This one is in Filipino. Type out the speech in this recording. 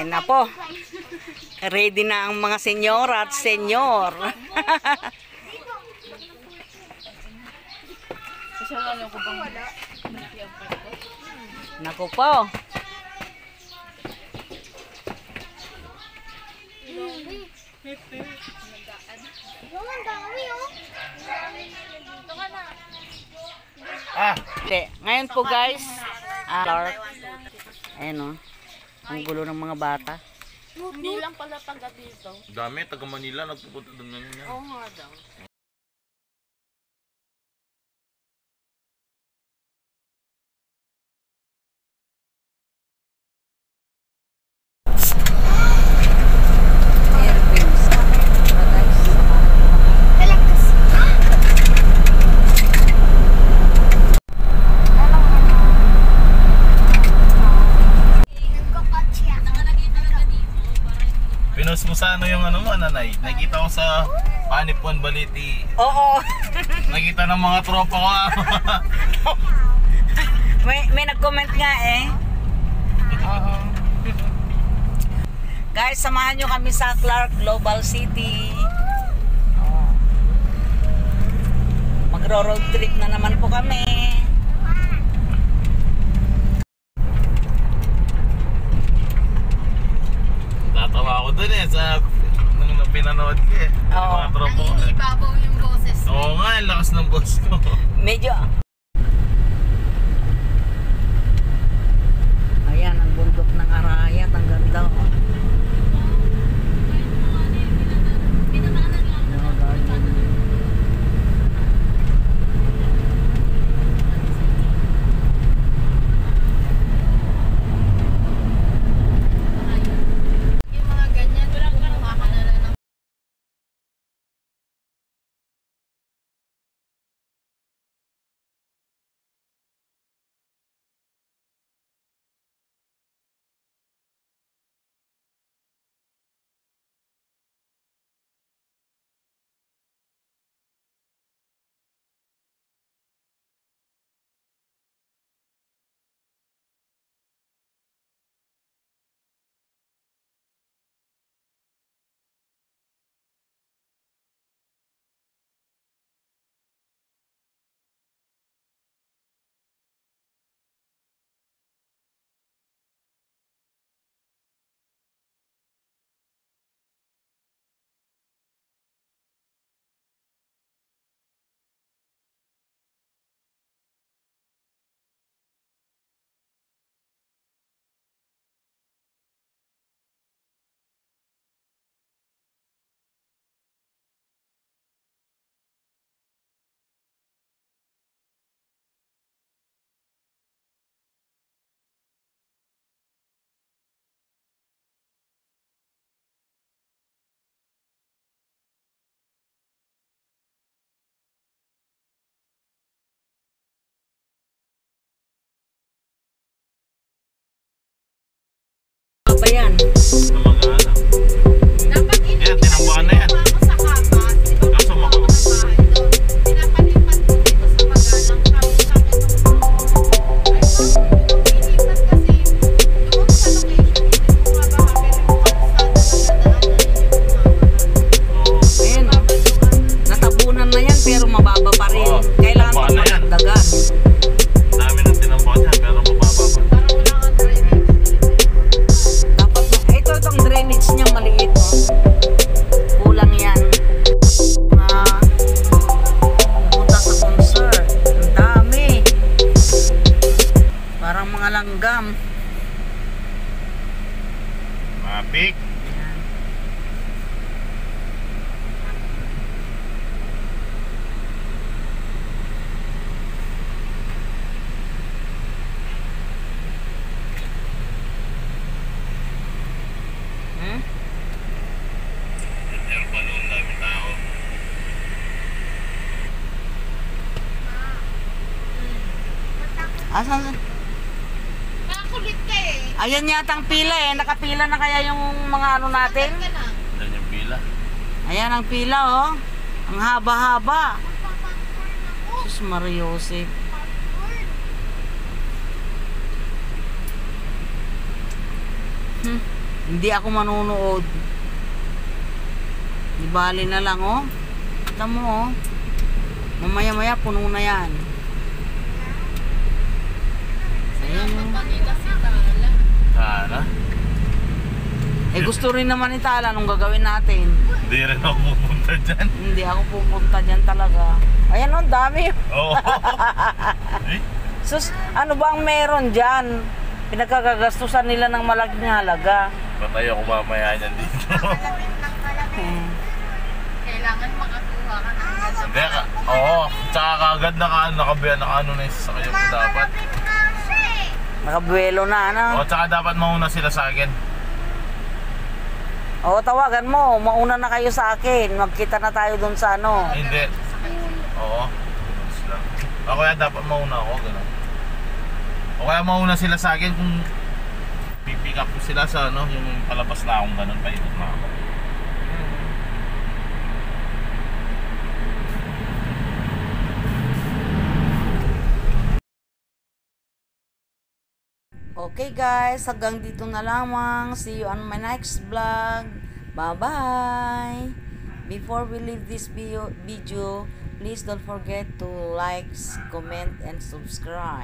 Ayan na po. Ready na ang mga senyora at senyor. Naku po. Ngayon po guys, Clark. Ayan o. Ang gulo ng mga bata. Hindi lang pala taga dito. Dami, taga Manila, nagpupunta doon ngayon yan. Oo nga daw. Pinost mo sa ano yung ano mo, nanay? Nakita ko sa Panipon Baliti. Oo. Nakita ng mga tropa ko. may nag-comment nga eh. Oo. Guys, samahan nyo kami sa Clark Global City. Magro-road trip na naman po kami. Tatawa ako dun eh sa nung pinanood ko eh. Oo. Mga tropa ko. Nangingibabaw yung boses. Oo nga, ang lakas ng boss ko. Medyo. Ayan, ang bundok ng Arayat. Ang ganda. Oh. Yung mga ganyan, kumuha ka na lang ng Apa yan? Sa mga anak. dapat Yan, tinambakan na yan. mo sa kapas. Di ba Kaso gusto ko ng bahay doon? Pinapalipat ko dito sa Magalang. Sabi sa akin nung ay ilipat kasi doon sa location hindi ko mabaha pero yung kalsada na nadaanan Ayan. Natabunan na yan pero mababa pa rin. Oo, Kailangan tabunan pang na yan. magdagan. Dami ng tinambakan yan, pero mababa pa. parang wala nga drainage dito. Dapat na, itong drainage niya maliit. Oh. Kulang yan. Pupunta sa concert. Ang dami. Parang mga langgam. Mapik. Hmm? Yan pa noon, dami tao. Asan? Nakakulit ka eh. Ayan yata ang pila eh. Nakapila na kaya yung mga ano natin? Ka na. Yan yung pila. Ayan ang pila oh. Ang haba-haba. Sus Mariosip. Hindi ako manunood. Di bali na lang, oh. Kita mo, oh. Mamaya-maya, puno na yan. Ayan, oh. Manila si Tala. Sana. Eh, gusto rin naman ni Tala nung gagawin natin. Hindi rin ako pupunta dyan. Hindi ako pupunta dyan talaga. Ayan, oh, dami. Oo. Eh, Sus, ano ba ang meron dyan? Pinagkagagastusan nila ng malaking halaga. patay ako mamaya niyan dito. Hmm. Kailangan makakuha ka ng Hindi ka. Oo. Tsaka kagad nakabiyan naka ano na yung sasakyan mo dapat. Nakabuelo na, ano? Oo, tsaka dapat mauna sila sa akin. Oo, tawagan mo. Mauna na kayo sa akin. Magkita na tayo dun sa ano. Hindi. Oo. Sila. O kaya dapat mauna ako, gano'n. O kaya mauna sila sa akin kung pipick up ko sila sa ano, yung palabas na akong gano'n, paikot na ako. Okay guys, hanggang dito na lamang. See you on my next vlog. Bye-bye. Before we leave this video, please don't forget to like, comment, and subscribe.